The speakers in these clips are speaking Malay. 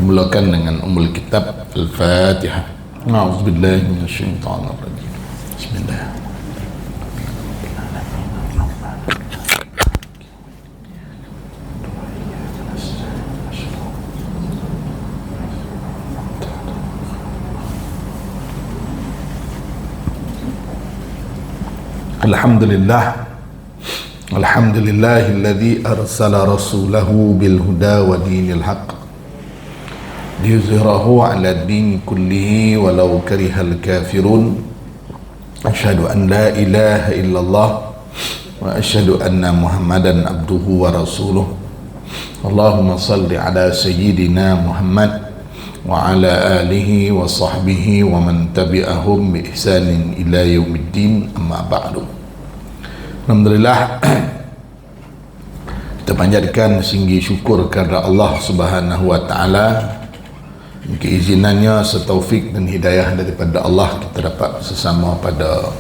mulakan dengan Ummul Kitab Al-Fatihah. A'udzubillahi minasyaitonir rajim. Bismillah. Alhamdulillahilladzi arsala rasulahu bil huda wa dinil haqq liyuzhirahu 'ala ad-din kullihi walau karihal kafirun. Asyhadu an la ilaha illallah wa asyhadu anna Muhammadan abduhu wa rasuluh. Allahumma salli ala sayyidina Muhammad wa ala alihi wa sahbihi wa man tabi'ahum bi ihsanin ila yaumiddin, amma ba'du. Alhamdulillah, kita panjatkan tinggi syukur kepada Allah Subhanahu wa taala. Keizinannya, setaufik dan hidayah daripada Allah, kita dapat bersama pada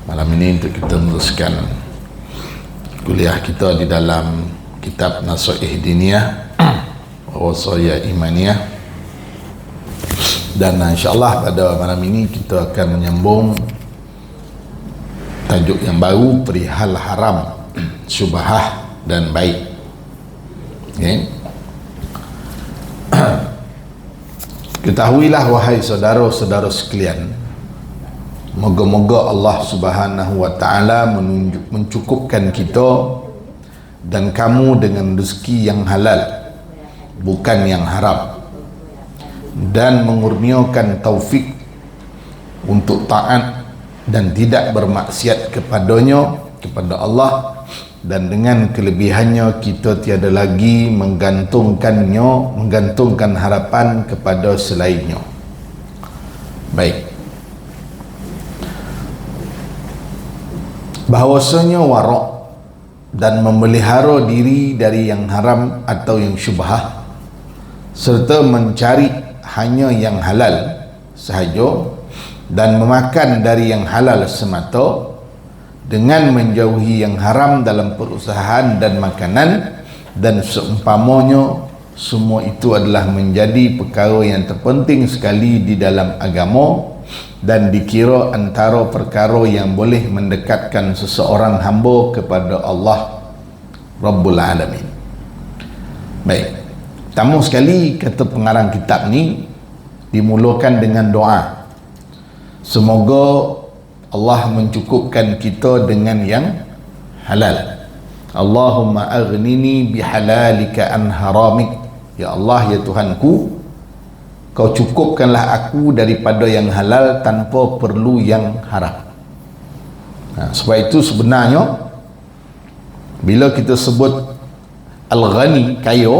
malam ini untuk kita meneruskan kuliah kita di dalam kitab Nasaih Diniyah wa Wasaya Imaniyah. Dan insyaAllah pada malam ini kita akan menyambung tajuk yang baru, perihal haram, syubhah dan baik. Okay. Ketahuilah wahai saudara-saudara sekalian, moga-moga Allah Subhanahu wa taala mencukupkan kita dan kamu dengan rezeki yang halal, bukan yang haram, dan mengurniakan taufik untuk taat dan tidak bermaksiat kepadanya, kepada Allah, dan dengan kelebihannya kita tiada lagi menggantungkan harapan kepada selainnya. Baik, bahwasanya warak dan memelihara diri dari yang haram atau yang syubhah, serta mencari hanya yang halal sahaja dan memakan dari yang halal semata, dengan menjauhi yang haram dalam perusahaan dan makanan dan seumpamanya, semua itu adalah menjadi perkara yang terpenting sekali di dalam agama dan dikira antara perkara yang boleh mendekatkan seseorang hamba kepada Allah Rabbul Alamin. Baik, pertama sekali kata pengarang kitab ni dimulakan dengan doa. Semoga Allah mencukupkan kita dengan yang halal. Allahumma aghnini bihalalika an haramik. Ya Allah, ya Tuhanku, kau cukupkanlah aku daripada yang halal tanpa perlu yang haram. Sebab itu sebenarnya bila kita sebut al-ghani, kaya,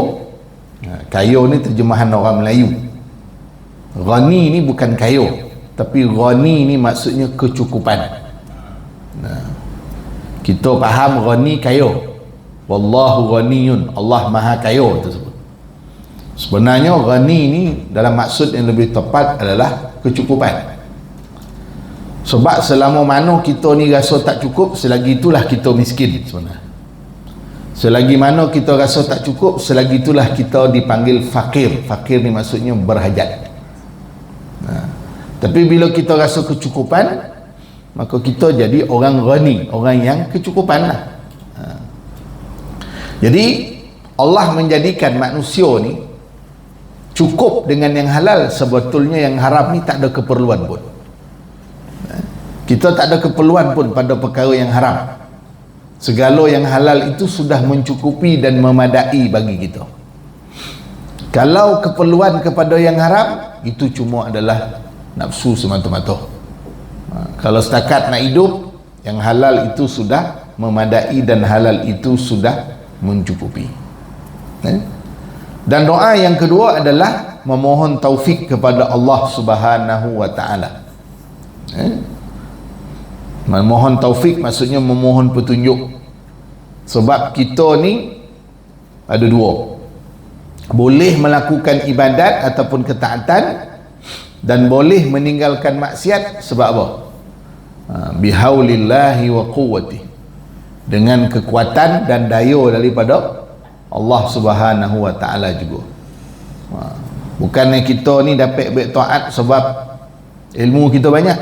kaya ni terjemahan orang Melayu. Ghani ni bukan kaya, tapi ghani ni maksudnya kecukupan. Kita faham ghani kaya, wallahu ghaniyun, Allah maha kaya tersebut. Sebenarnya ghani ni dalam maksud yang lebih tepat adalah kecukupan. Sebab selama mana kita ni rasa tak cukup, selagi itulah kita miskin sebenarnya. Selagi mana kita rasa tak cukup, selagi itulah kita dipanggil fakir. Fakir ni maksudnya berhajat. Tapi bila kita rasa kecukupan, maka kita jadi orang ghani, orang yang kecukupan lah. Jadi Allah menjadikan manusia ni cukup dengan yang halal. Sebetulnya yang haram ni tak ada keperluan pun. Kita tak ada keperluan pun pada perkara yang haram. Segala yang halal itu sudah mencukupi dan memadai bagi kita. Kalau keperluan kepada yang haram, itu cuma adalah nafsu semata-mata. Kalau setakat nak hidup, yang halal itu sudah memadai dan halal itu sudah mencukupi. Dan doa yang kedua adalah memohon taufik kepada Allah Subhanahu wa taala. Memohon taufik maksudnya memohon petunjuk. Sebab kita ni ada dua, boleh melakukan ibadat ataupun ketaatan, dan boleh meninggalkan maksiat. Sebab apa? Bihaulillahi wa quwwati, dengan kekuatan dan daya daripada Allah Subhanahu wa taala juga. Bukannya kita ni dapat buat taat sebab ilmu kita banyak.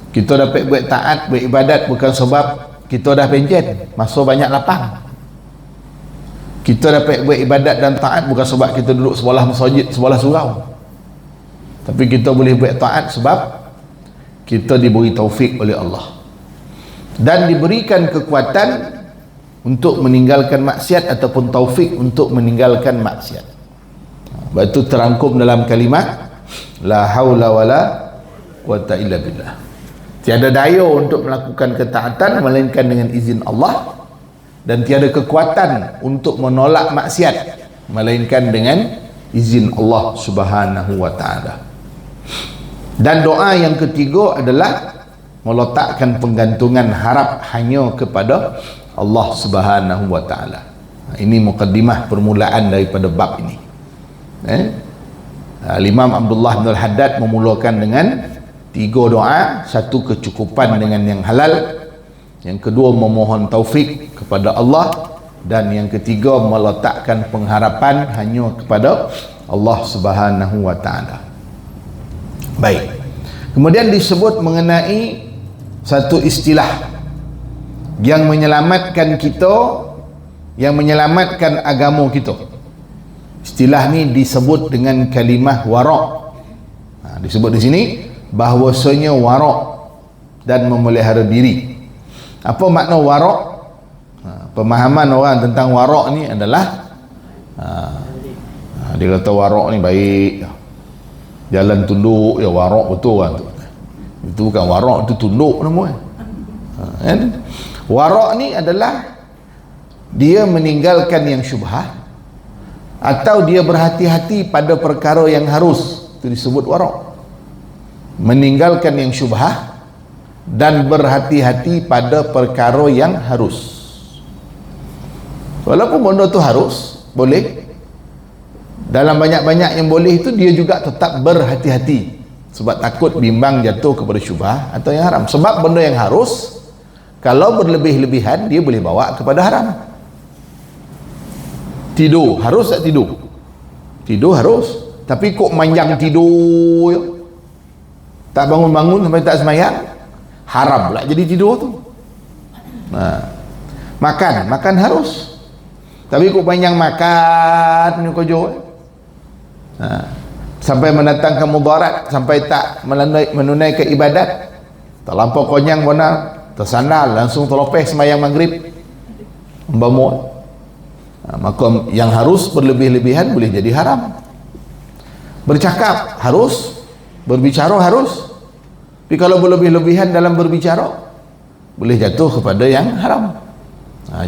Kita dapat buat taat, buat ibadat bukan sebab kita dah pencen, masa banyak lapang. Kita dapat buat ibadat dan taat bukan sebab kita duduk sebelah masjid, sebelah surau. Tapi kita boleh buat taat sebab kita diberi taufik oleh Allah. Dan diberikan kekuatan untuk meninggalkan maksiat ataupun taufik untuk meninggalkan maksiat. Sebab itu terangkum dalam kalimat la haula wala quwata illa billah. Tiada daya untuk melakukan ketaatan melainkan dengan izin Allah, dan tiada kekuatan untuk menolak maksiat melainkan dengan izin Allah Subhanahu wa taala. Dan doa yang ketiga adalah meletakkan penggantungan harap hanya kepada Allah Subhanahu wa taala. Ini mukaddimah permulaan daripada bab ini. Imam Abdullah bin Al-Haddad memulakan dengan 3 doa. Satu, kecukupan dengan yang halal. Yang kedua, memohon taufik kepada Allah. Dan yang ketiga, meletakkan pengharapan hanya kepada Allah Subhanahu wa taala. Baik. Kemudian disebut mengenai satu istilah yang menyelamatkan kita, yang menyelamatkan agama kita. Istilah ni disebut dengan kalimah wara'. Disebut di sini bahwasanya wara' dan memelihara diri. Apa makna wara'? Pemahaman orang tentang wara' ni adalah dia kata wara' ni baik, jalan tunduk ya, wara' betul kan tu. Itu bukan wara', itu tunduk nama. Wara' ni adalah dia meninggalkan yang syubhat atau dia berhati-hati pada perkara yang harus. Itu disebut wara'. Meninggalkan yang syubhat dan berhati-hati pada perkara yang harus. Walaupun benda tu harus, boleh, dalam banyak-banyak yang boleh itu dia juga tetap berhati-hati sebab takut bimbang jatuh kepada syubhat atau yang haram. Sebab benda yang harus kalau berlebih-lebihan dia boleh bawa kepada haram. Tidur harus tak tidur? Tidur harus, tapi kok manjang tidur ya? Tak bangun-bangun sampai tak semayang, haram pula jadi tidur tu. Makan harus, tapi kok panjang makan ni kojo, sampai mendatangkan mudarat, sampai tak menunaikan ibadat, terlampau konyang benar, tersandal langsung terlopes semayang maghrib umpama. Maka yang harus berlebih-lebihan boleh jadi haram. Bercakap harus, berbicara harus, tapi kalau berlebih-lebihan dalam berbicara boleh jatuh kepada yang haram.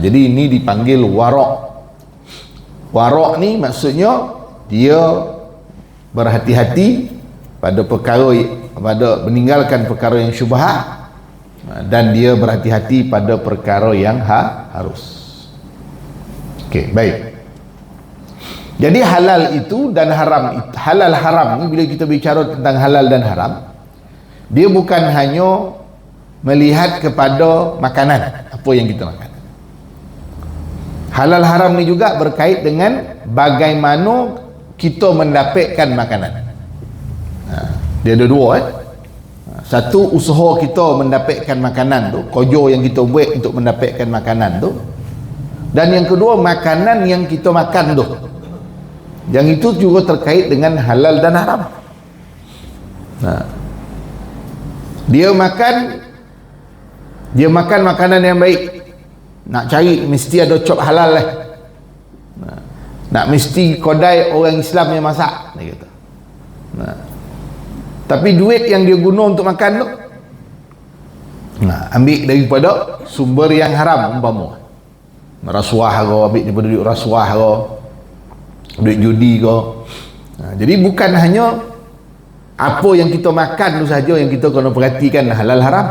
Jadi ini dipanggil wara'. Wara' ni maksudnya dia berhati-hati pada perkara, pada meninggalkan perkara yang syubhat, dan dia berhati-hati pada perkara yang harus. Okey, baik. Jadi halal itu dan haram itu, halal haram ni bila kita bicara tentang halal dan haram, dia bukan hanya melihat kepada makanan, apa yang kita makan. Halal haram ni juga berkait dengan bagaimana kita mendapatkan makanan. Dia ada dua. Satu, usaha kita mendapatkan makanan tu, kerja yang kita buat untuk mendapatkan makanan tu. Dan yang kedua, makanan yang kita makan tu, yang itu juga terkait dengan halal dan haram. Dia makan makanan yang baik, nak cari mesti ada cop halal lah. Nak mesti kodai orang Islam yang masak, dia kata. Tapi duit yang dia guna untuk makan tu ambil daripada sumber yang haram, umpama rasuah ke, ambil daripada duit rasuah ke, duit judi ke. Jadi bukan hanya apa yang kita makan tu saja yang kita kena perhatikan halal haram.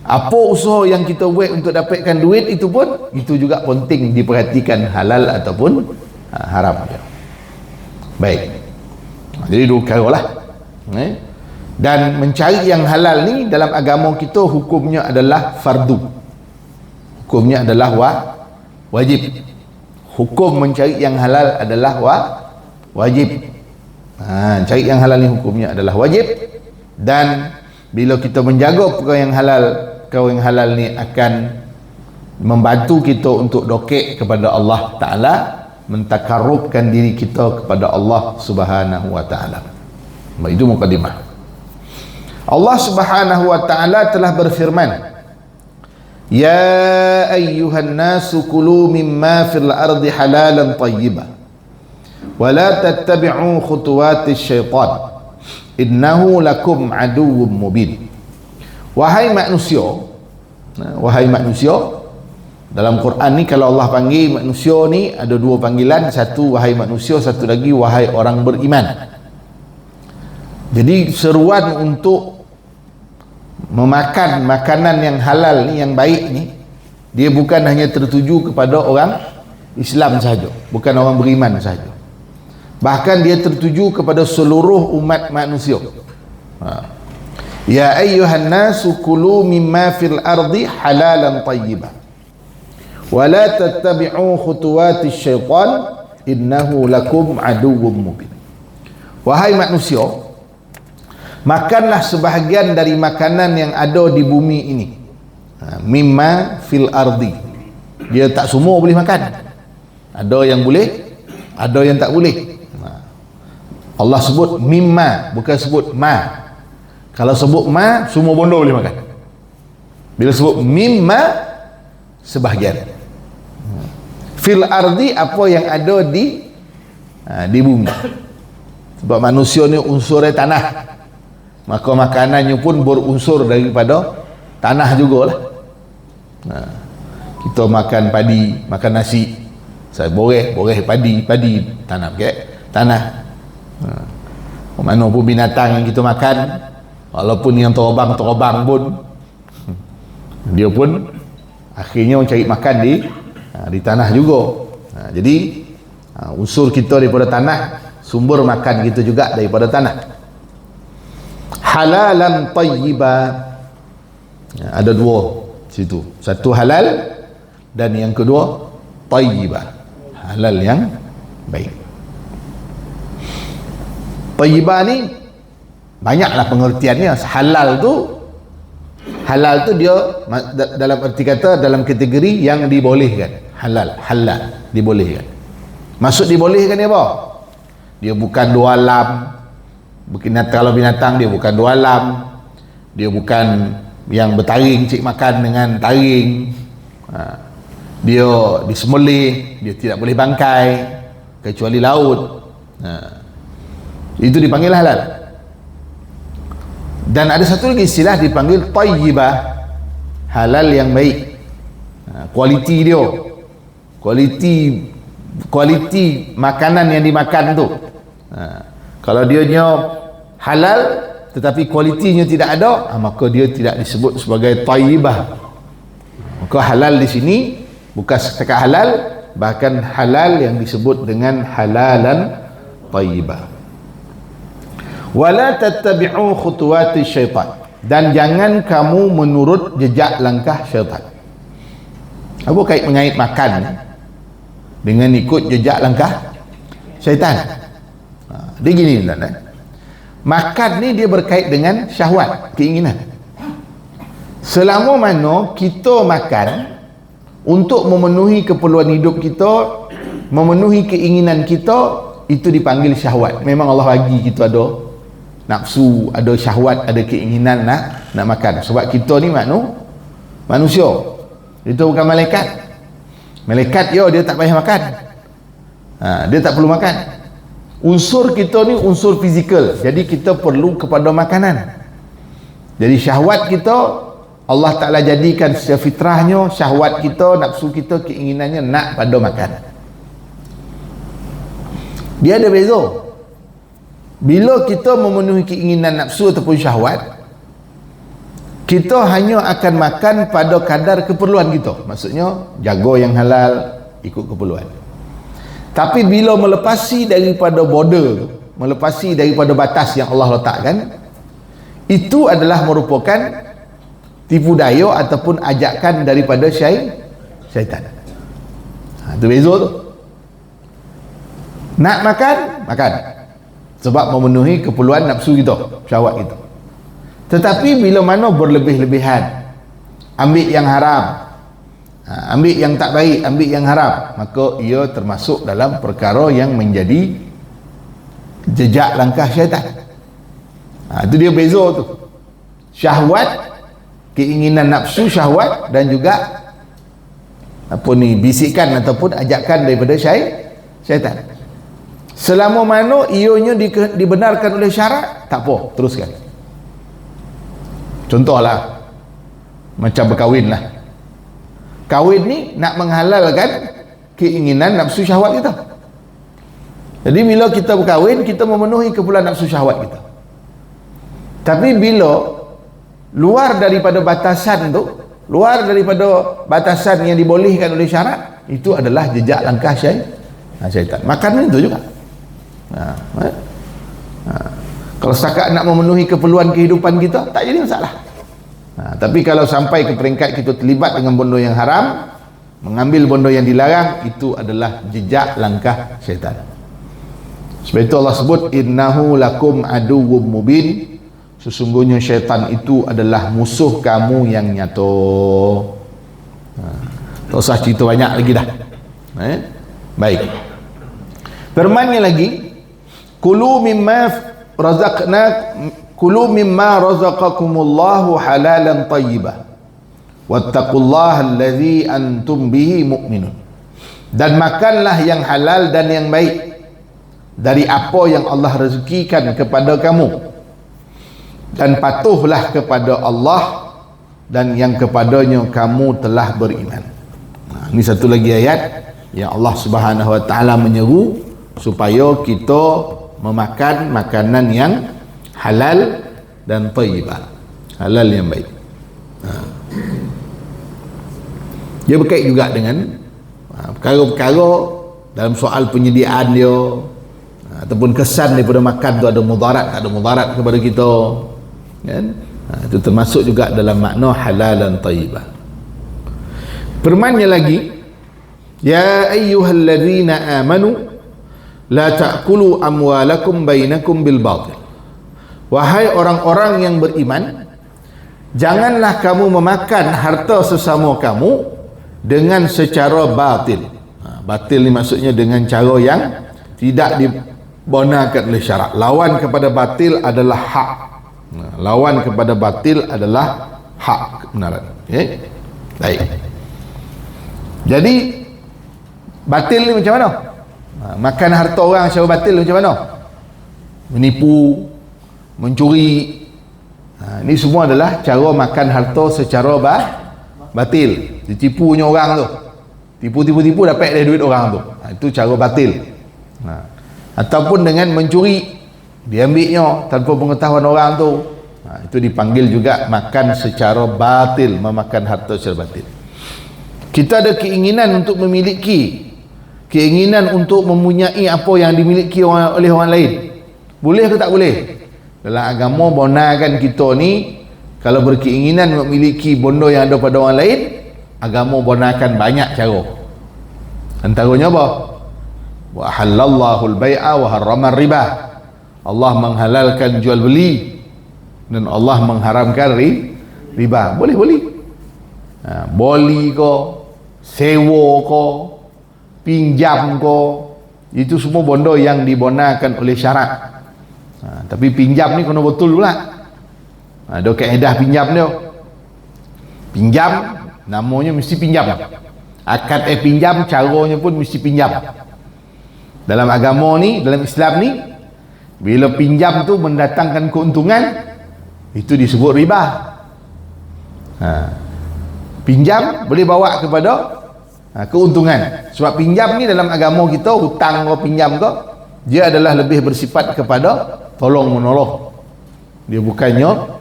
Apa usaha yang kita buat untuk dapatkan duit itu pun, itu juga penting diperhatikan halal ataupun haram. Baik. Jadi dua perkara lah. Dan mencari yang halal ni dalam agama kita hukumnya adalah fardu. Hukumnya adalah wajib. Hukum mencari yang halal adalah wajib. Cari yang halal ni hukumnya adalah wajib. Dan bila kita menjaga perkara yang halal ni akan membantu kita untuk dokek kepada Allah Ta'ala, mentakarrubkan diri kita kepada Allah Subhanahu wa Ta'ala. Itu mukadimah. Allah Subhanahu wa Ta'ala telah berfirman, Ya ayyuhan nasu kulu mimma fil ardi halalan tayyiban wa la tattabi'u khutuwatis syaitan innahu lakum aduwwum mubin. Wahai manusia, dalam Quran ni kalau Allah panggil manusia ni ada dua panggilan, satu wahai manusia, satu lagi wahai orang beriman. Jadi seruan untuk memakan makanan yang halal ni, yang baik ni, dia bukan hanya tertuju kepada orang Islam sahaja, bukan orang beriman sahaja, bahkan dia tertuju kepada seluruh umat manusia. Ya ayyuhan nasu kulu mimma fil ardi halalan tayyiban wa la tattabi'u khutuwatis syaitan innahu lakum aduwwum mubin. Wahai manusia, makanlah sebahagian dari makanan yang ada di bumi ini. Mimma fil ardi, dia tak semua boleh makan, ada yang boleh, ada yang tak boleh. Allah sebut mimma, bukan sebut ma. Kalau sebut ma, semua bondo boleh makan. Bila sebut mimma, sebahagian. Fil ardi, apa yang ada di bumi. Sebab manusia ni unsurnya tanah, maka makanannya pun berunsur daripada tanah jugalah. Kita makan padi, makan nasi, saya boreh padi tanam ke tanah. Mana pun binatang yang kita makan, walaupun yang terobang pun, dia pun akhirnya mencari makan di tanah juga. Jadi unsur kita daripada tanah, sumber makan kita juga daripada tanah. Halalan tayyiban, ada dua situ, satu halal dan yang kedua tayyiban, halal yang baik. Tayyiban ni banyaklah pengertiannya. Halal tu dia dalam arti kata dalam kategori yang dibolehkan. Halal dibolehkan. Maksud dibolehkan ni apa? Dia bukan dua alam. Kalau binatang dia bukan dua alam, dia bukan yang bertaring cik makan dengan taring. Dia disembelih, dia tidak boleh bangkai kecuali laut. Itu dipanggil halal. Dan ada satu lagi istilah dipanggil tayyibah, halal yang baik. Kualiti dia, kualiti makanan yang dimakan tu. Kalau dia halal tetapi kualitinya tidak ada, maka dia tidak disebut sebagai tayyibah. Maka halal di sini bukan setakat halal, bahkan halal yang disebut dengan halalan tayyibah. Wala tattabi'u khutuwatis syaitan, dan jangan kamu menurut jejak langkah syaitan. Apa kait mengait makan dengan ikut jejak langkah syaitan? Dia gini tuan-tuan, makan ni dia berkait dengan syahwat, keinginan. Selama mana kita makan untuk memenuhi keperluan hidup kita, memenuhi keinginan kita, itu dipanggil syahwat. Memang Allah bagi kita ada nafsu, ada syahwat, ada keinginan nak makan. Sebab kita ni manusia. Itu bukan malaikat. Malaikat dia tak payah makan. Dia tak perlu makan. Unsur kita ni unsur fizikal. Jadi kita perlu kepada makanan. Jadi syahwat kita Allah Ta'ala jadikan secara fitrahnya, syahwat kita, nafsu kita, keinginannya nak pada makan. Dia ada beza. Bila kita memenuhi keinginan nafsu ataupun syahwat, kita hanya akan makan pada kadar keperluan kita. Maksudnya jaga yang halal, ikut keperluan. Tapi bila melepasi daripada border, melepasi daripada batas yang Allah letakkan, itu adalah merupakan tipu daya ataupun ajakan daripada syaitan. Itu beza tu. Nak makan, makan. Sebab memenuhi keperluan nafsu kita, syahwat kita. Tetapi bila mana berlebih-lebihan, ambil yang haram, ambil yang tak baik, ambil yang haram, maka ia termasuk dalam perkara yang menjadi jejak langkah syaitan. Itu dia beza tu. Syahwat, keinginan nafsu syahwat, dan juga apa ni, bisikan ataupun ajakan daripada syaitan. Selama mana ianya dibenarkan oleh syarak, tak apa, teruskan. Contohlah macam berkahwin lah. Kahwin ni nak menghalalkan keinginan nafsu syahwat kita. Jadi bila kita berkahwin, kita memenuhi keperluan nafsu syahwat kita. Tapi bila luar daripada batasan tu, luar daripada batasan yang dibolehkan oleh syarak, itu adalah jejak langkah syaitan. Makan itu juga. Kalau setakat nak memenuhi keperluan kehidupan kita, tak jadi masalah. Tapi kalau sampai ke peringkat kita terlibat dengan benda yang haram, mengambil benda yang dilarang, itu adalah jejak langkah syaitan. Sebab itu Allah sebut, innahu lakum aduwwum mubin, sesungguhnya syaitan itu adalah musuh kamu yang nyata. Tak usah cerita banyak lagi dah. Baik, firmannya lagi, kulu mimma razaqakumullahu halalan tayyibah wattaqullaha allazi antum bihi mu'minun. Dan makanlah yang halal dan yang baik dari apa yang Allah rezekikan kepada kamu, dan patuhlah kepada Allah dan yang kepadanya kamu telah beriman. Ini satu lagi ayat yang Allah Subhanahu wa taala menyeru supaya kita memakan makanan yang halal dan thayyibah, halal yang baik. Dia berkait juga dengan perkara-perkara dalam soal penyediaan dia, ataupun kesan daripada makan tu ada mudarat tak ada mudarat kepada kita, kan? Itu termasuk juga dalam makna halal dan thayyibah. Firmannya lagi, ya ayyuhalladzina amanu la ta'kulu amwalakum bainakum bil batil. Wahai orang-orang yang beriman, janganlah kamu memakan harta sesama kamu dengan secara batil. Batil ni maksudnya dengan cara yang tidak dibenarkan oleh syarak. Lawan kepada batil adalah hak. Lawan kepada batil adalah hak, kebenaran. Okay? Baik. Jadi batil ni macam mana? Makan harta orang secara batil macam mana? Menipu, mencuri. Ini semua adalah cara makan harta secara batil. Ditipunya orang tu. Tipu dapat dari duit orang tu. Itu cara batil. Ataupun dengan mencuri, diambilnya tanpa pengetahuan orang tu. Itu dipanggil juga makan secara batil, memakan harta secara batil. Kita ada keinginan untuk memiliki, keinginan untuk mempunyai apa yang dimiliki oleh orang lain. Boleh ke tak boleh? Dalam agama benarkan kita ni, kalau berkeinginan memiliki benda yang ada pada orang lain, agama benarkan banyak cara. Antaranya apa? Wa halallahu al-bai'a wa harrama riba. Allah menghalalkan jual beli dan Allah mengharamkan riba. Boleh. Boli ko, sewa ko, pinjam ko, itu semua benda yang dibenarkan oleh syarak. Tapi pinjam ni kena betul pula. Ada kaedah pinjam dia. Pinjam namanya mesti pinjam. Akad pinjam, caranya pun mesti pinjam. Dalam agama ni, dalam Islam ni, bila pinjam tu mendatangkan keuntungan, itu disebut riba. Pinjam boleh bawa kepada keuntungan. Sebab pinjam ni dalam agama kita, hutang kau pinjam kau, dia adalah lebih bersifat kepada tolong menolong. Dia bukannya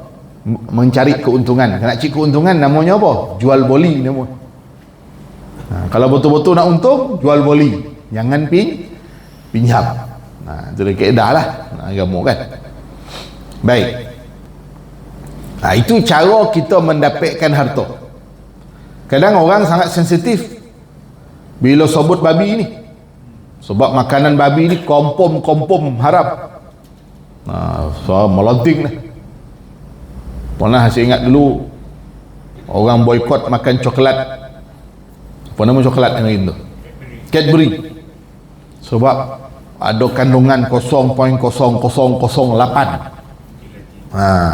mencari keuntungan. Nak cari keuntungan namanya apa? Jual beli nama. Kalau betul-betul nak untung, jual beli. Jangan pinjam. Itu dah kaedah lah agama kan. Baik. Itu cara kita mendapatkan harta. Kadang orang sangat sensitif bila sobut babi ni. Sebab makanan babi ni kompom haram. So melonting dah. Pernah saya ingat dulu orang boikot makan coklat. Apa nama coklat yang itu? Cadbury. Sebab ada kandungan 0.0008.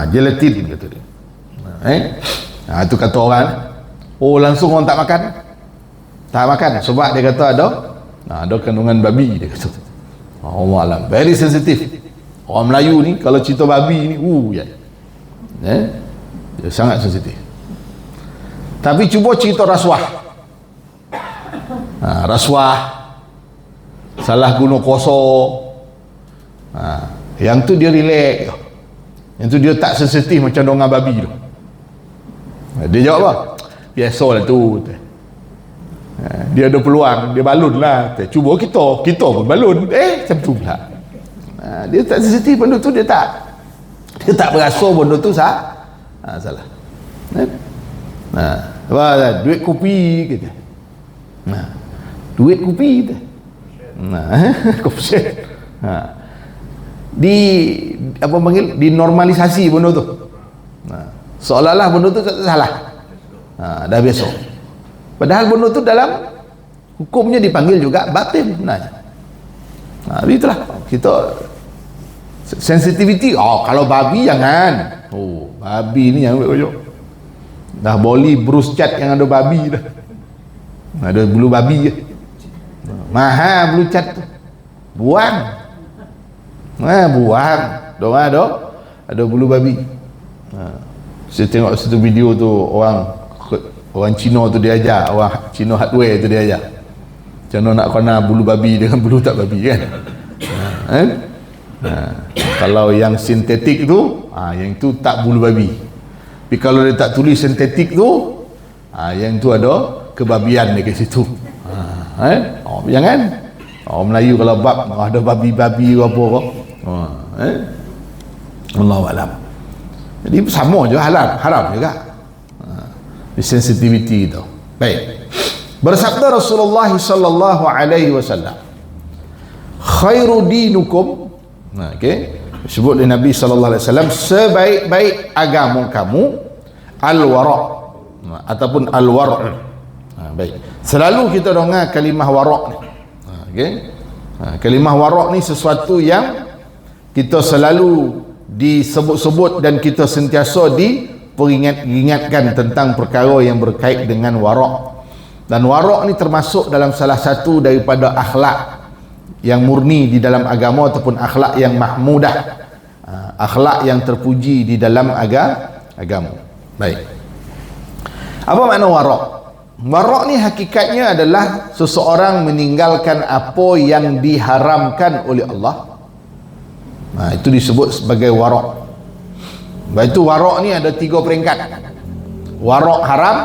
Gelatin kata dia. Itu kata orang. Oh, langsung orang tak makan. Tak makan sebab dia kata ada kandungan babi, dia kata. Allah alam, very sensitive. Orang Melayu ni kalau cerita babi ni, dia sangat sensitif. Tapi cuba cerita rasuah. Rasuah, salah guna kuasa, yang tu dia relax, yang tu dia tak sensitif macam dongan babi tu. Dia jawab apa? Biasalah tu. Dia ada peluang, dia balun lah. Cuba kita pun balun. Macam tu pula. Dia tak sensitif benda tu, dia tak berasa benda tu salah. Duit kopi kita. Duit kopi kita. Kopi. Apa panggil? Dinormalisasi benda tu. Seolah-olah benda tu tak salah. Dah biasa. Padahal benda tu dalam hukumnya dipanggil juga batil sebenarnya. Itulah kita sensitivity. Kalau babi jangan. Babi ni yang dah boli Bruce Cat yang ada babi dah. Ada bulu babi je. Mahal bulu cat tu. Buang. Buang. Diorang ada bulu babi. Saya tengok satu video tu, orang Cina tu dia ajar, orang Cina hardware tu dia ajar macam mana nak kena bulu babi dengan bulu tak babi kan. Kalau yang sintetik tu, yang tu tak bulu babi. Tapi kalau dia tak tulis sintetik tu, yang tu ada kebabian dekat situ. Jangan. Orang Melayu kalau bab ada babi-babi ke apa ke. Allahu a'lam. Jadi sama je haram juga. Sensitivity itu. Baik. Bersabda Rasulullah sallallahu alaihi wasallam, khairu dinukum. Okey. Sebut oleh Nabi sallallahu alaihi wasallam, sebaik-baik agama kamu al-wara ataupun al-war'. Baik. Selalu kita dengar kalimah wara' ni. Okey. Kalimah wara' ni sesuatu yang kita selalu disebut-sebut dan kita sentiasa diperingatkan tentang perkara yang berkait dengan wara'. Dan wara' ni termasuk dalam salah satu daripada akhlak yang murni di dalam agama ataupun akhlak yang mahmudah, akhlak yang terpuji di dalam agama. Baik. Apa makna wara'? Wara' ni hakikatnya adalah seseorang meninggalkan apa yang diharamkan oleh Allah. Itu disebut sebagai wara'. Baik, itu wara' ni ada 3 peringkat. Wara' haram,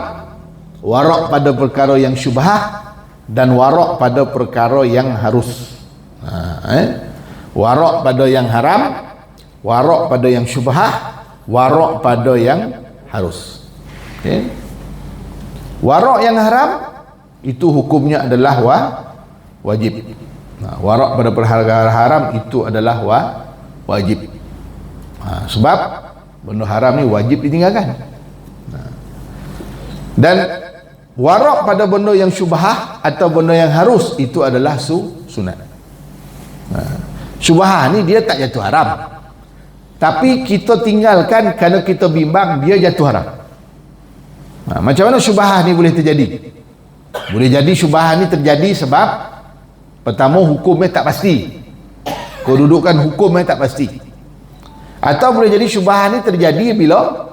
wara' pada perkara yang syubhah, dan wara' pada perkara yang harus. Wara' pada yang haram, wara' pada yang syubhah, wara' pada yang harus. Okay. Wara' yang haram itu hukumnya adalah wajib. Wara' pada perkara haram itu adalah wajib. Sebab benda haram ni wajib ditinggalkan. Dan wara' pada benda yang syubhah atau benda yang harus itu adalah sunat. Syubhah ni dia tak jatuh haram, tapi kita tinggalkan kerana kita bimbang dia jatuh haram. Macam mana syubhah ni boleh terjadi? Boleh jadi syubhah ni terjadi sebab pertama hukumnya tak pasti, kedudukan hukumnya tak pasti. Atau boleh jadi syubhah ni terjadi bila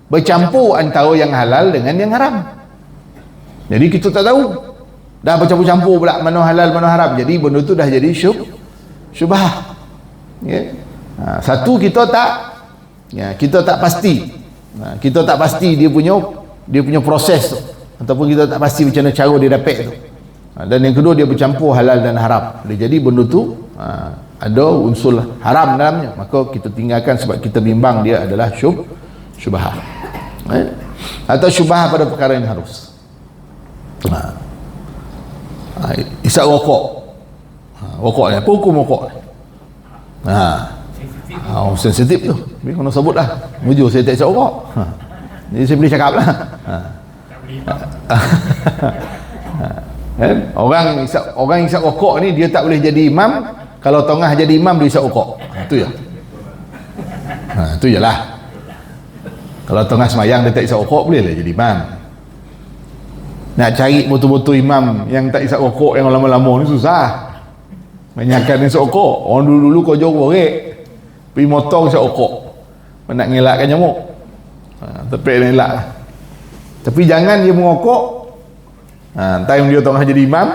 bercampur antara yang halal dengan yang haram. Jadi kita tak tahu, dah bercampur-campur pula mana halal mana haram, jadi benda tu dah jadi syubhah. Satu kita tak pasti. Kita tak pasti dia punya proses tu, ataupun kita tak pasti macam mana cara dia dapat tu. Dan yang kedua dia bercampur halal dan haram. Jadi benda tu ada unsur haram dalamnya, maka kita tinggalkan sebab kita bimbang dia adalah syubhah. Atau syubhah pada perkara yang harus. Isap rokok. Rokok ni, apa hukum rokok ni? Sensitif tu. Tapi kena sebut lah. Mujur saya tak isap rokok. Jadi saya boleh cakap lah. Orang isap rokok ni dia tak boleh jadi imam. Kalau tengah jadi imam dia isap rokok. Itu je. Itu je lah. Kalau tengah semayang dia tak isap rokok, boleh lah jadi imam. Nak cari betul-betul imam yang tak isap rokok yang lama-lama ni susah. Banyakkan isap rokok. Orang dulu-dulu kau jauh korek, pergi motor isap rokok, nak ngelakkan nyamuk. Tapi nak elak lah. Tapi jangan dia merokok time dia tengah jadi imam.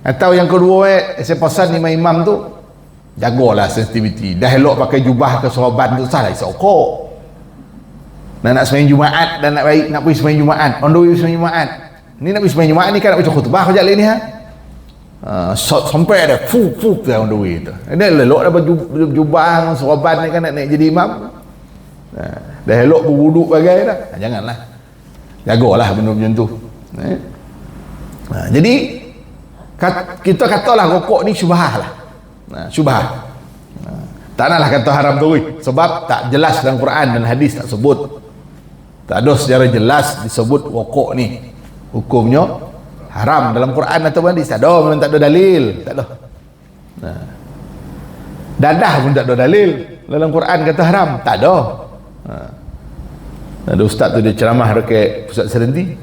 Atau yang kedua, saya pesan imam tu, jagalah sensitivity. Dah elok pakai jubah ke sorban tu, salah isap rokok. Nak sembahyang Jumaat dan nak pergi sembahyang Jumaat, on the way sembahyang Jumaat. Ni nak pergi sembahyang Jumaat ni kan nak baca khutbah kejap lagi ni sampai ada fuk dah on the way tu. Dia elok dah jubah sorban ni kan nak naik jadi imam. Dah elok berwuduk bagai dah. Janganlah. Jagalah benda macam tu. Jadi kita katalah rokok ni syubhah lah. Syubhah. Tak naklah kata haram tu, sebab tak jelas dalam Quran dan hadis tak sebut. Tak ada secara jelas disebut rokok ni hukumnya haram dalam Quran atau hadis. Tak ada, memang tak ada dalil. Tak ada. Dadah pun tak ada dalil dalam Quran kata haram. Tak ada. Ada ustaz tu dia ceramah dekat pusat serenti.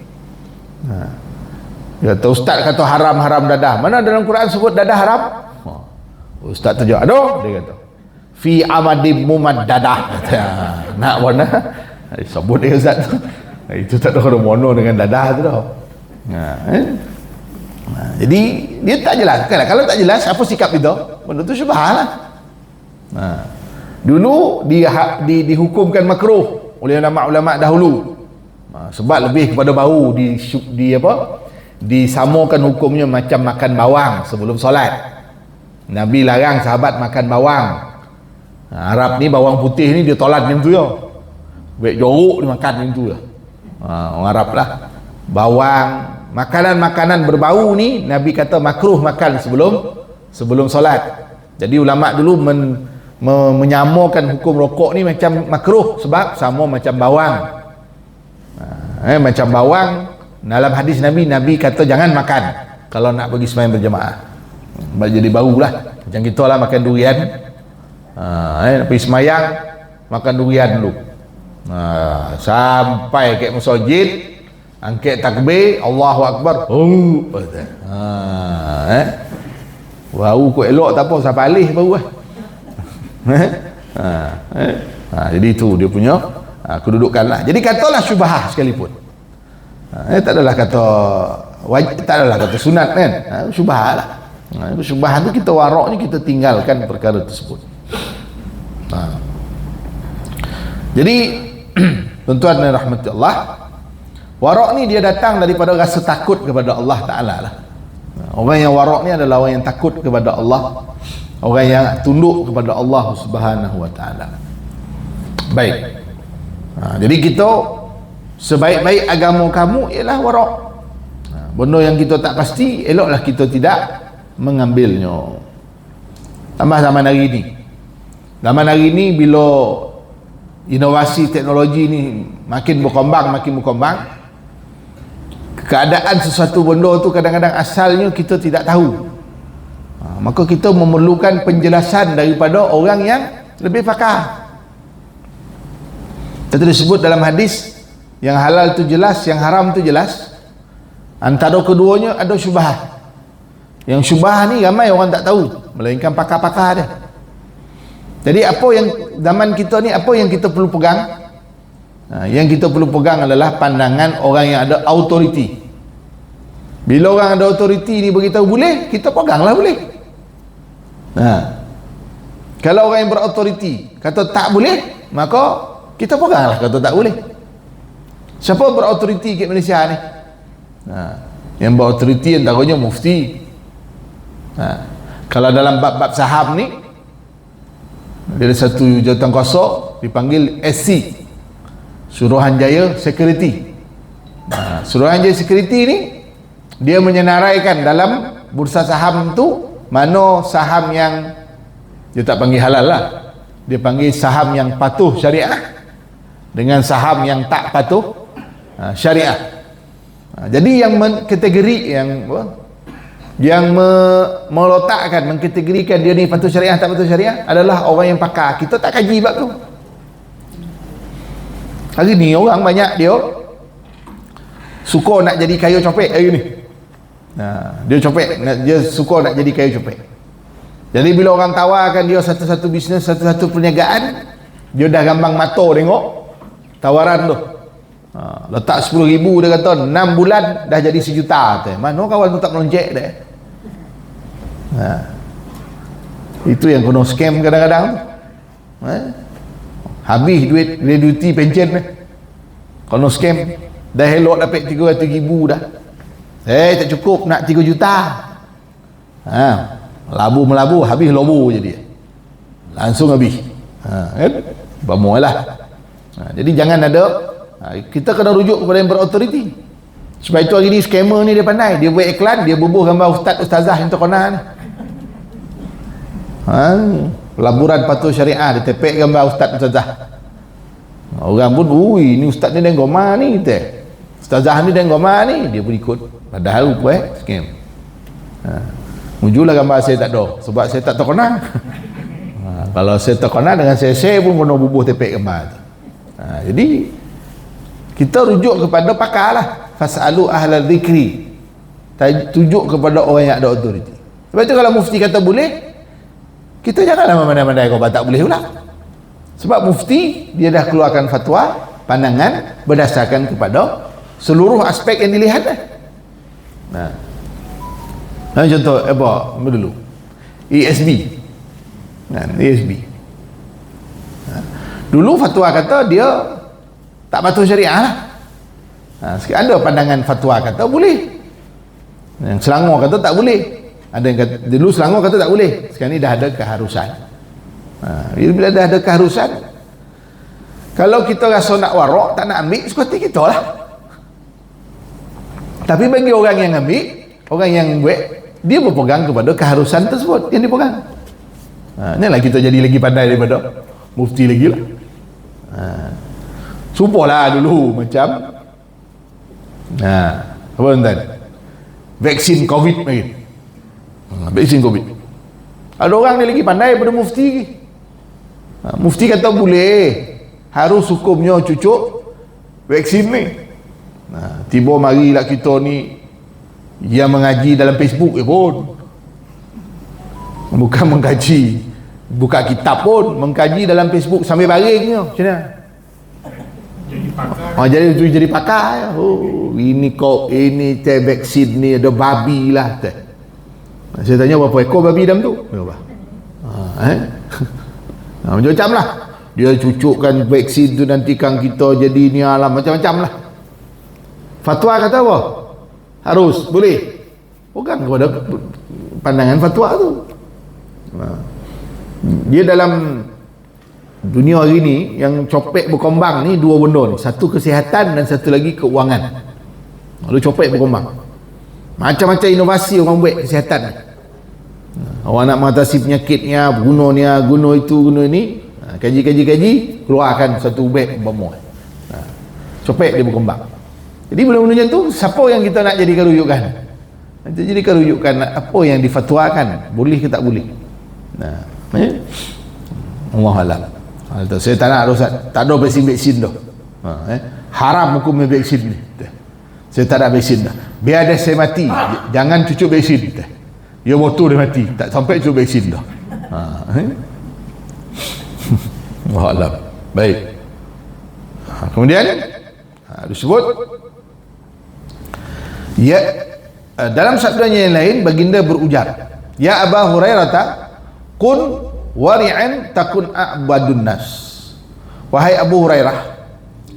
Dia kata ustaz kata haram dadah. Mana dalam Quran sebut dadah haram? Ustaz tu jawab, ada. Dia kata fi amadim mumaddadah. Nak mana? Sebut dia ustaz tu. Itu tak ada kena mono dengan dadah tu dah. Jadi dia tak jelas. Kalau tak jelas apa sikap kita? Benda tu syubhah lah. Dulu dihukumkan makruh oleh ulama-ulama dahulu. Sebab lebih kepada bau disamakan hukumnya macam makan bawang sebelum solat. Nabi larang sahabat makan bawang. Arab ni bawang putih ni dia tolak macam tu ya. Baik jorok dia makan macam tu lah. Orang Arab lah. Bawang, makanan-makanan berbau ni Nabi kata makruh makan sebelum solat. Jadi ulama dulu menyamakan hukum rokok ni macam makruh sebab sama macam bawang. Macam bawang dalam hadis Nabi kata jangan makan kalau nak pergi sembahyang berjemaah. Jadi bau lah. Macam kita lah makan durian. Nak pergi sembahyang makan durian dulu. Sampai ke masjid, angkat takbir, Allahu Akbar. Bau kau elok tak apa, sampai alih bau lah. Jadi itu dia punya kedudukan lah. Jadi katalah syubhah sekalipun. Tak adalah kata wajib, tak adalah kata sunat kan. Syubhah lah. Syubhah tu kita waraknya kita tinggalkan perkara tersebut. Jadi tuan-tuan dan rahmati Allah, warak ni dia datang daripada rasa takut kepada Allah Ta'ala lah. Orang yang warak ni adalah orang yang takut kepada Allah, orang yang tunduk kepada Allah Subhanahu Wa Ta'ala. Baik. Jadi kita sebaik-baik agama kamu ialah warak. Benda yang kita tak pasti eloklah kita tidak mengambilnya. Tambah zaman hari ni. Zaman hari ni bila inovasi teknologi ni makin berkembang, keadaan sesuatu benda tu kadang-kadang asalnya kita tidak tahu. Maka kita memerlukan penjelasan daripada orang yang lebih pakar. Itu disebut dalam hadis, yang halal tu jelas, yang haram tu jelas. Antara keduanya ada syubhah. Yang syubhah ni ramai orang tak tahu, melainkan pakar-pakar dia. Jadi apa yang zaman kita ni, apa yang kita perlu pegang? Yang kita perlu pegang adalah pandangan orang yang ada autoriti. Bila orang ada autoriti ni beritahu boleh, kita peganglah boleh. Kalau orang yang berautoriti kata tak boleh, maka kita peganglah kata tak boleh. Siapa berautoriti kat Malaysia ni? Yang berautoriti antaranya mufti. Kalau dalam bab-bab saham ni, ada satu jawatan kuasa dipanggil SC, Suruhanjaya Security. Suruhanjaya Security ni dia menyenaraikan dalam bursa saham tu mana saham yang dia tak panggil halal lah, dia panggil saham yang patuh syariah dengan saham yang tak patuh syariah. Jadi yang kategori yang meletakkan, mengkategorikan dia ni patuh syariah tak patuh syariah adalah orang yang pakar. Kita tak kaji bab tu. Hari ni orang banyak dia suka nak jadi kaya copet hari ni. Dia copet, dia suka nak jadi kaya copet. Jadi bila orang tawarkan dia satu-satu bisnes, satu-satu perniagaan, dia dah gambang mata tengok tawaran tu. Letak 10,000, dia kata 6 bulan dah jadi 1 juta. Mana kawan tu tak meloncek dah. Itu yang kena scam kadang-kadang. Habis duit gratuity pension kena scam. Dah elok dapat 300,000 dah. Tak cukup, nak 3 juta. Melabu habis lobo je dia. Langsung habis. Kan? Bamulah. Jadi jangan ada, kita kena rujuk kepada yang berautoriti. Sebab itu hari ni scammer ni dia pandai. Dia buat iklan, dia bubuh gambar ustaz-ustazah yang terkena ni. Pelaburan patuh syariah, dia tepek gambar ustaz-ustazah. Orang pun, ui ni ustaz ni dan goma ni kita. Ustazah ni dan goma ni, dia pun ikut. Padahal scam. Muncullah gambar saya tak ada, sebab saya tak terkenal. Kalau saya terkenal dengan saya pun kena bubuh tepek gambar tu. Jadi kita rujuk kepada pakar lah. Fas'alu ahlal zikri, tujuk kepada orang yang ada autoriti. Sebab itu kalau mufti kata boleh, kita janganlah memandai-mandai kau tak boleh pula. Sebab mufti dia dah keluarkan fatwa, pandangan berdasarkan kepada seluruh aspek yang dilihat. Contoh apa dulu ESB. ESB dulu fatwa kata dia tak patuh syariah lah. Sekarang ada pandangan fatwa kata boleh. Yang Selangor kata tak boleh. Ada yang kata, dulu Selangor kata tak boleh. Sekarang ni dah ada keharusan. Bila dah ada keharusan, kalau kita rasa nak warak, tak nak ambil, suka hati kita lah. Tapi bagi orang yang ambil, orang yang buat, dia berpegang kepada keharusan tersebut yang dipegang. Inilah kita jadi lagi pandai daripada mufti lagi lah. Sumpahlah dulu macam apa tuan? Vaksin COVID lagi. Vaksin COVID. Ada orang ni lagi pandai daripada mufti lagi. Mufti kata boleh, harus hukumnya cucuk vaksin ni. Tiba marilah kita ni yang mengaji dalam Facebook pun bukan mengkaji, buka kitab pun, mengkaji dalam Facebook sambil baring macam mana? Jadi pakar. Ini kau, ini teh vaksin ni ada babi lah teh. Saya tanya berapa ekor babi dalam tu? Berapa? Macam-macam lah. Dia cucukkan vaksin tu nanti kan kita jadi ni alam macam-macam lah. Fatwa kata apa? Harus, boleh. Bukan kepada pandangan fatwa tu. Dia dalam dunia hari ni yang copet berkembang ni dua benda ni. Satu kesihatan dan satu lagi keuangan. Lalu copet berkembang. Macam-macam inovasi orang buat kesihatan. Orang nak mengatasi penyakitnya, guna itu, guna ini. Kaji, keluarkan satu ubat umpama. Copet dia berkembang. Jadi benda-benda macam tu, siapa yang kita nak jadikan rujukan? Kita jadikan rujukan apa yang difatwakan, boleh ke tak boleh. Allah alam. Saya tak nak tak ada vaksin dah. Haram hukum vaksin ni. Saya tak ada vaksin dah. Biar dah saya mati, jangan cucuk vaksin. Dia motor dia mati, tak sampai cucuk vaksin dah. Allah alam. Baik. Kemudian disebut ya, dalam sabdanya yang lain baginda berujar, ya Aba Hurairah, kun wari'an takun a'badun nas. Wahai Abu Hurairah,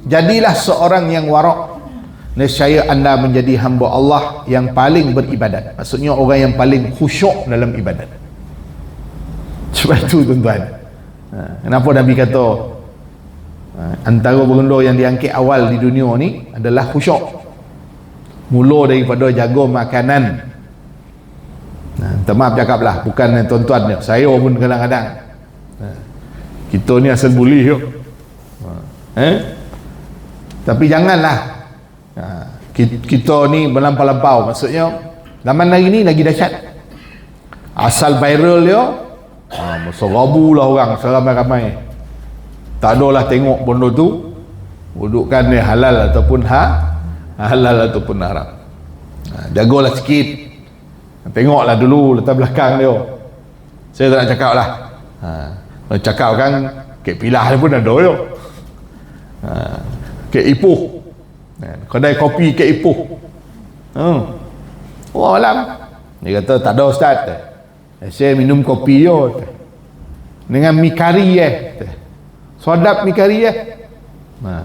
jadilah seorang yang warak, nescaya anda menjadi hamba Allah yang paling beribadat. Maksudnya orang yang paling khusyuk dalam ibadat. Sebab itu tuan-tuan, kenapa Nabi kata antara benda yang diangkat awal di dunia ni adalah khusyuk. Mula daripada jaga makanan, Minta maaf cakap lah, bukan tuan-tuan ni, saya pun kadang-kadang kita ni asal bully yuk. Tapi janganlah kita ni melampau-lampau. Maksudnya zaman hari ni lagi dahsyat, asal viral dia serabu lah orang, seramai-ramai, tak adalah tengok benda tu dudukan dia halal ataupun halal ataupun haram. Jagalah sikit, tengoklah dulu latar belakang dia. Saya tak nak cakap lah, kalau cakap kan kek pilah dia pun ada dia, kek Ipoh, kedai kopi kek Ipoh. Oh alam, dia kata tak ada ustaz, saya minum kopi yo dengan mi kari sedap mi kari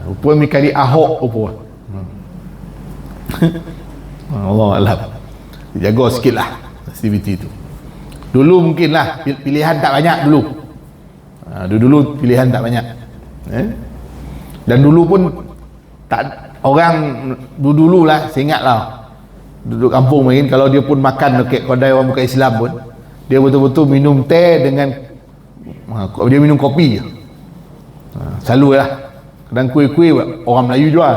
rupa mi kari Ahok rupa. Allah alam, jaga sikit lah aktiviti tu. Dulu mungkin lah pilihan tak banyak dulu. Dulu pilihan tak banyak, dan dulu pun tak, orang dulu lah, saya ingat lah duduk kampung mungkin, kalau dia pun makan dekat kedai orang bukan Islam pun, dia betul-betul minum teh dengan dia minum kopi je. Selalu lah kadang kuih-kuih orang Melayu jual.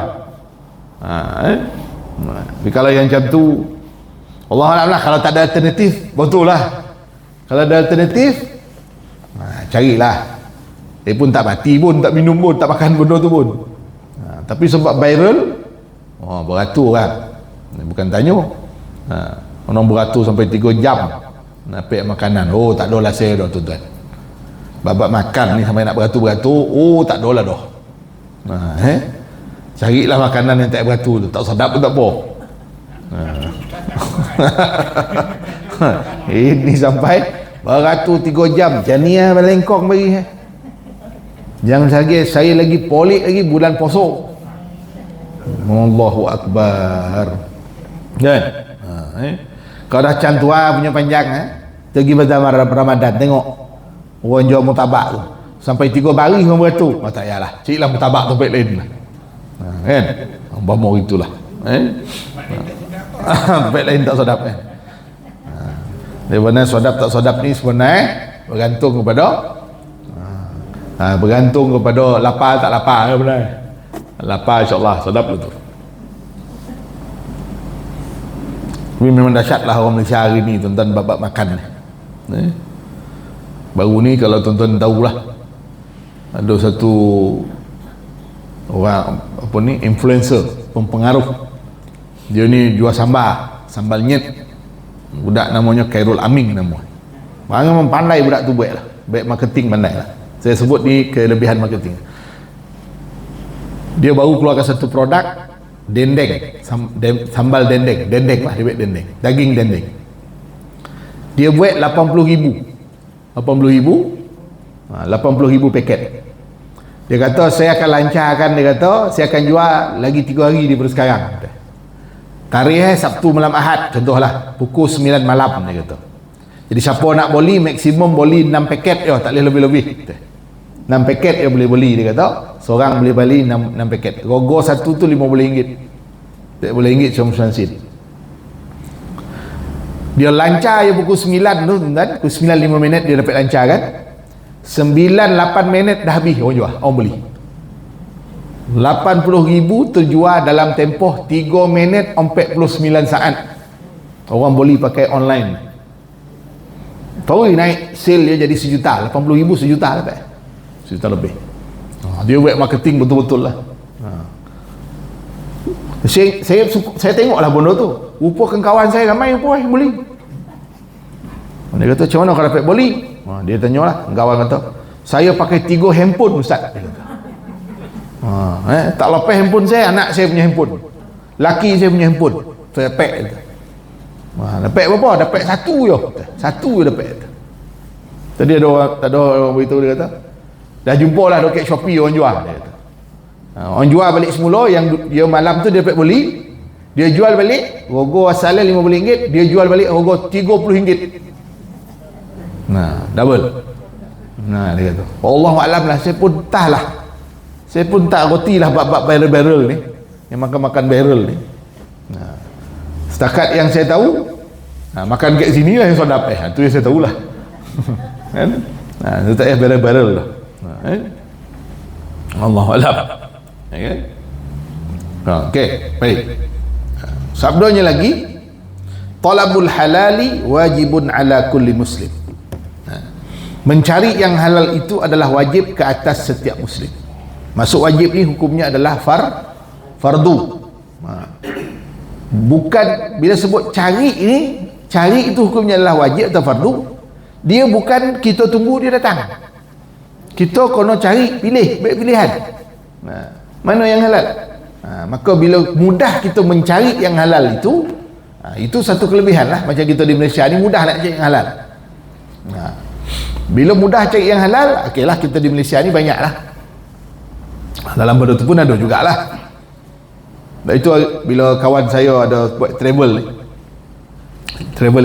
Tapi kalau yang macam tu, Allah Alam lah, kalau tak ada alternatif, betul lah, kalau ada alternatif carilah. Dia pun tak mati pun, tak minum pun, tak makan benda tu pun. Tapi sebab viral, beratur kan, bukan tanya, orang beratur sampai 3 jam napik makanan. Tak adalah saya dah tuan-tuan, babak makan ni sampai nak beratur-beratur, tak adalah dah. Carilah makanan yang tak beratur tu, tak sedap pun tak apa. Ini sampai beratur 3 jam, jania melengkong bagi. Jangan lagi, saya lagi polik lagi bulan puasa. Allahu Akbar kan. Kalau dah cantua punya panjang, pergi pada Ramadan tengok orang jual mutabak tu sampai 3 baris orang beratur. Tak payahlah, carilah mutabak tempat lain lah, kan. Umpama itulah, tempat lain tak sedap kan. Daripada sedap tak sedap ni sebenarnya bergantung kepada lapar tak lapar kan. Benar, lapar insyaAllah sedap tu. Tapi memang dahsyat lah orang Malaysia hari ni tuan-tuan, bab makan ni. Baru ni kalau tuan-tuan tahulah, ada satu orang influencer, pempengaruh, dia ni jual sambal nyet, budak namanya Khairul Amin nama. Memang pandai budak tu buat lah, baik marketing pandai lah. Saya sebut ni kelebihan marketing. Dia baru keluarkan satu produk dendeng, sambal dendeng lah, dia buat dendeng, daging dendeng. Dia buat 80,000 paket. Dia kata saya akan lancarkan, dia kata saya akan jual lagi 3 hari daripada sekarang. Tarikh Sabtu malam Ahad contohlah, pukul 9 malam dia kata. Jadi siapa nak beli, maksimum beli 6 paket, tak boleh lebih-lebih. 6 paket dia boleh beli, dia kata seorang boleh beli 6 paket. Rogo satu tu RM50, RM10 cuma 9 sen. Dia lancar je pukul 9 tu tuan, pukul 9:05 dia dapat lancar kan, 9-8 minit dah habis orang jual, orang beli. 80,000 terjual dalam tempoh 3 minit 49 saat. Orang beli pakai online. Tahu naik sale dia jadi 1 juta, 80,000 1 juta dapat. 1 juta lebih. Dia buat marketing betul-betul lah. Saya tengoklah benda tu. Rupa kawan saya ramai rupa yang beli. Dia kata macam mana kau dapat beli? Dia tanyalah, kawan kata saya pakai 3 handphone ustaz, dia kata. Tak lepas handphone saya, anak saya punya handphone, laki saya punya handphone, saya pack. Dapat berapa? Dapat satu je dapat. Tadi ada orang beritahu, dia kata dah jumpa lah dekat Shopee orang jual, dia kata. Orang jual balik semula, yang dia malam tu dia dapat beli, dia jual balik rogo asalnya RM50, dia jual balik rogo RM30. Double. Dia kata Wallahualam lah, saya pun tak roti lah bab barrel ni, yang makan barrel ni. Setakat yang saya tahu, Makan kat sini lah yang sedap. Tu yang saya tahulah. Kan? Itu tak payah barrel-barrel lah. Allahu a'lam. Okay? Okey, baik. Sabdanya lagi, talabul halali wajibun ala kulli muslim. Mencari yang halal itu adalah wajib ke atas setiap muslim. Masuk wajib ni hukumnya adalah fardu. Bukan bila sebut cari ini, cari itu hukumnya adalah wajib atau fardu. Dia bukan kita tunggu dia datang. Kita kena cari, pilih, baik pilihan. Mana yang halal? Maka bila mudah kita mencari yang halal itu satu kelebihan lah. Macam kita di Malaysia ni mudah nak cari yang halal. Bila mudah cari yang halal, okeylah, kita di Malaysia ni banyak lah. Dalam benda tu pun ada jugalah. Dan itu bila kawan saya ada buat travel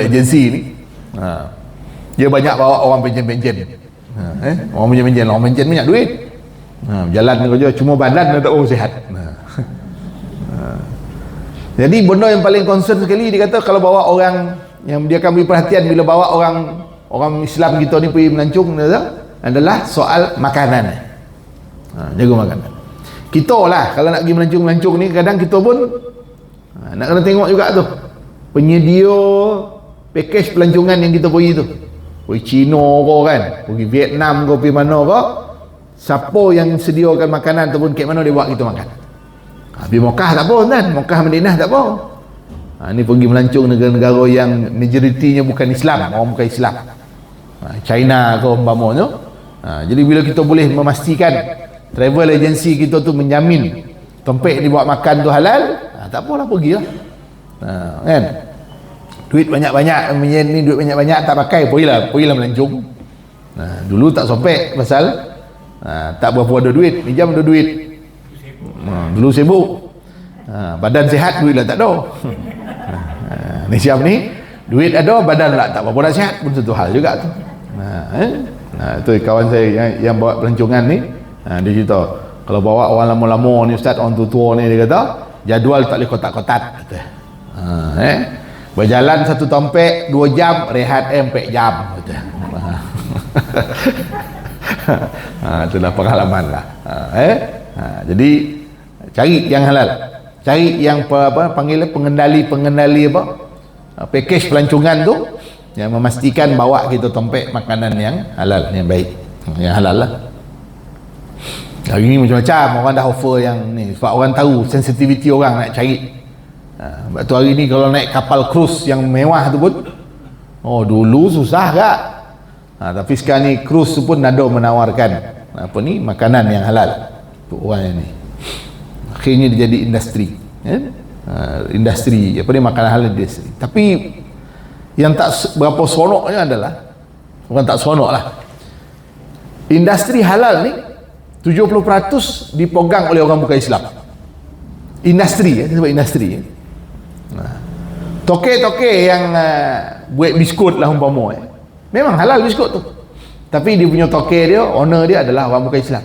agency ni, dia banyak bawa orang penjen-penjen. Orang penjen banyak duit. Jalan kerja cuma badan tak sihat. Jadi benda yang paling concern sekali, dia kata kalau bawa orang yang dia akan beri perhatian bila bawa orang Islam kita ni pergi melancong adalah soal makanan. Jaga makanan. Kita lah kalau nak pergi melancong ni, kadang kita pun nak kena tengok juga tu penyedia package pelancongan yang kita pergi tu. Pergi China ke kan, pergi Vietnam ke, pergi mana ke, siapa yang sediakan makanan ataupun kat mana dia buat kita makan. Pergi Mekah tak apa kan, Mekah Madinah tak apa. Ni pergi melancong negara-negara yang majoritinya bukan Islam, orang bukan Islam, China ke umpamanya. Jadi bila kita boleh memastikan travel agency kita tu menjamin tempat dibuat makan tu halal, tak apalah, pergilah. Kan? Duit banyak-banyak, ni duit banyak-banyak tak pakai, pergilah melancong. Dulu tak sopek pasal tak berapa ada duit, ni jam ada duit. Dulu sibuk, badan sihat, duit lah tak ada. Ni siap ni, duit ada, badan lah tak berapa nak sihat, pun satu hal juga tu. Itu kawan saya yang bawa pelancongan ni, dia cerita kalau bawa orang lama-lama ni ustaz, orang tua-tua ni, dia kata jadual tak boleh kotak-kotak, kata. Berjalan satu tempat 2 jam, rehat 4 jam, kata. Itulah pengalaman lah. Jadi cari yang halal, cari yang panggil pengendali package pelancongan tu yang memastikan bawa kita tempat makanan yang halal, yang baik, yang halal lah. Hari ni macam-macam orang dah offer yang ni, sebab orang tahu sensitivity orang nak cari. Sebab tu hari ni kalau naik kapal cruise yang mewah tu pun, dulu susah kak, tapi sekarang ni cruise tu pun ada menawarkan makanan yang halal untuk orang yang ni. Akhirnya dia jadi industri, industri makanan halal industri. Tapi yang tak berapa seronoknya adalah, bukan tak seronok lah, industri halal ni 70% dipegang oleh orang bukan Islam. Industri, sebab industri. Toke-toke yang buat biskut lah umpama, memang halal biskut tu, tapi dia punya toke dia, owner dia adalah orang bukan Islam.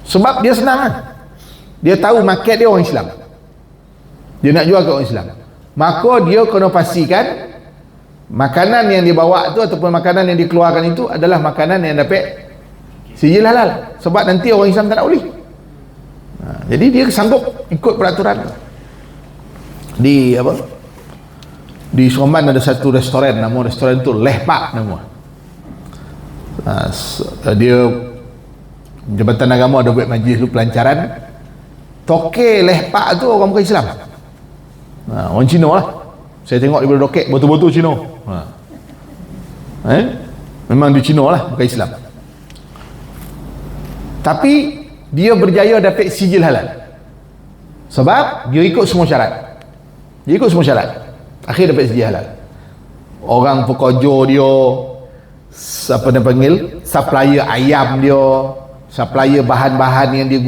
Sebab dia senang kan, dia tahu market dia orang Islam, dia nak jual ke orang Islam, maka dia kena pastikan makanan yang dia bawa tu ataupun makanan yang dikeluarkan itu adalah makanan yang dapat sijil halal, sebab nanti orang Islam tak nak boleh. Jadi dia sanggup ikut peraturan tu. Di Seremban ada satu restoran, nama restoran tu Lehpak nama. Dia Jabatan Agama ada buat majlis lu pelancaran. Toke Lehpak tu orang bukan Islam, orang Cina lah. Saya tengok daripada dokek betul-betul Cina. Memang di Cina lah, bukan Islam. Tapi dia berjaya dapat sijil halal sebab dia ikut semua syarat. Akhir dapat sijil halal. Orang pekerja dia, supplier ayam dia, supplier bahan-bahan yang dia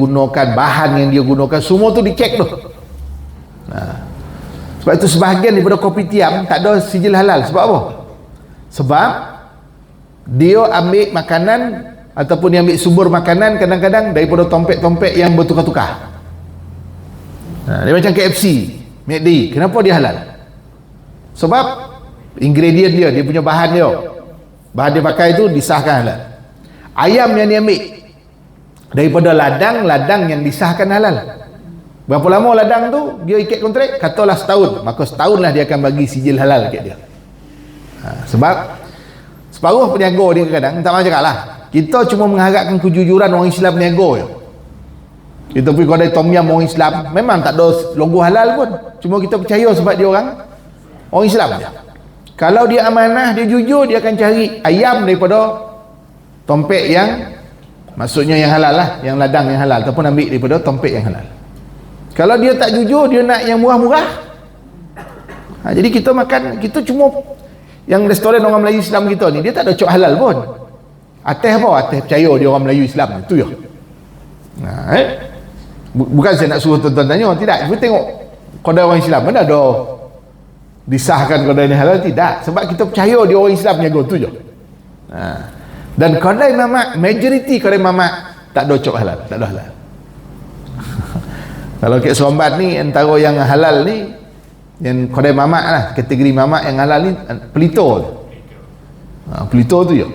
gunakan, semua tu dicek tu. Sebab itu sebahagian daripada kopi tiam tak ada sijil halal. Sebab apa? Sebab dia ambil makanan ataupun dia ambil sumber makanan kadang-kadang daripada tompek-tompek yang bertukar-tukar. Dia macam KFC, McD, kenapa dia halal? Sebab ingredient dia punya bahan dia pakai itu disahkan halal. Ayam yang dia ambil daripada ladang yang disahkan halal. Berapa lama ladang tu dia ikat kontrak? Katalah setahun, maka setahun lah dia akan bagi sijil halal kat dia. Sebab separuh peniaga dia kadang tak mahu cakap lah, kita cuma mengharapkan kejujuran orang Islam peniaga je. Kita pergi kedai tom yum orang Islam, memang tak ada logo halal pun, cuma kita percaya sebab dia orang Islam je. Kalau dia amanah, dia jujur, dia akan cari ayam daripada tompek yang maksudnya yang halal lah, yang ladang yang halal, ataupun ambil daripada tompek yang halal. Kalau dia tak jujur, dia nak yang murah-murah. Jadi kita makan, kita cuma yang restoran orang Melayu Islam kita ni, dia tak ada cok halal pun. Atas apa? Atas percaya dia orang Melayu Islam, itu ya. Bukan saya nak suruh tuan-tuan tanya, tidak. Kita tengok kedai orang Islam mana ada disahkan kedai ni halal, tidak. Sebab kita percaya dia orang Islam jaga tu je. Dan kedai mamak, majoriti kedai mamak tak ada cok halal, tak ada halal. Kalau kat Seremban ni, antara yang halal ni, yang kedai mamak lah, kategori mamak yang halal ni pelito tu. Pelito tu je.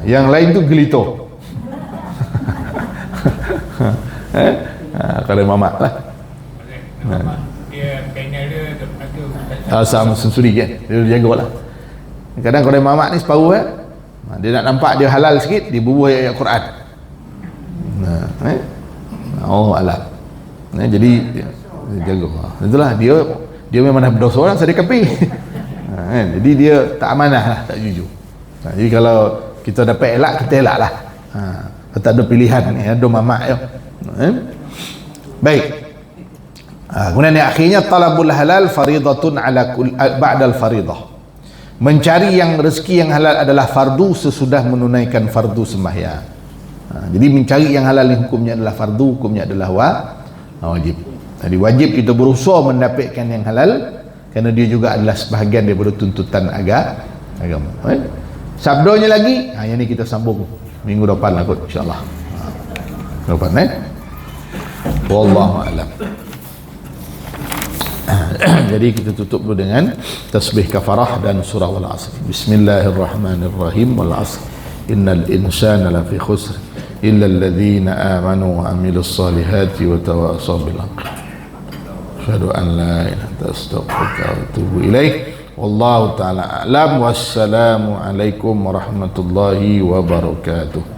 Yang lain tu gelito. Kedai mamak lah. Dia panel dia sama sensuri kan, dia jaga lah. Kadang kedai mamak ni separuh dia nak nampak dia halal sikit, dia bubuh ayat Quran. Allah alam. Jadi dia jaga. Itulah dia memang dah berdosa orang sedekah kapi. Jadi dia tak amanah lah, tak jujur. Jadi kalau kita dapat elak, kita elak lah. Tak ada pilihan ni, ada mamak je. Baik. Kemudian yang akhirnya talabul halal faridatun ala ba'dal faridah. Mencari yang rezeki yang halal adalah fardu sesudah menunaikan fardu sembahyang. Jadi mencari yang halal ni hukumnya adalah fardu, hukumnya adalah wajib. Jadi wajib kita berusaha mendapatkan yang halal, kerana dia juga adalah sebahagian daripada tuntutan agama. Sabdanya lagi, yang ni kita sambung minggu depan lah kot, insyaAllah. Depan wallahu a'lam. Jadi kita tutup dulu dengan tasbih kafarah dan surah wal asr. Bismillahirrahmanirrahim. Wal asr innal insana lafi khusr illa alladhina amanu wa amilus salihati wa tawasaw bil haqq. Asyhadu an la ilaha illa anta astaghfiruka wa atubu ilaik. Wallahu ta'ala a'lam. Wassalamu alaikum warahmatullahi wabarakatuh.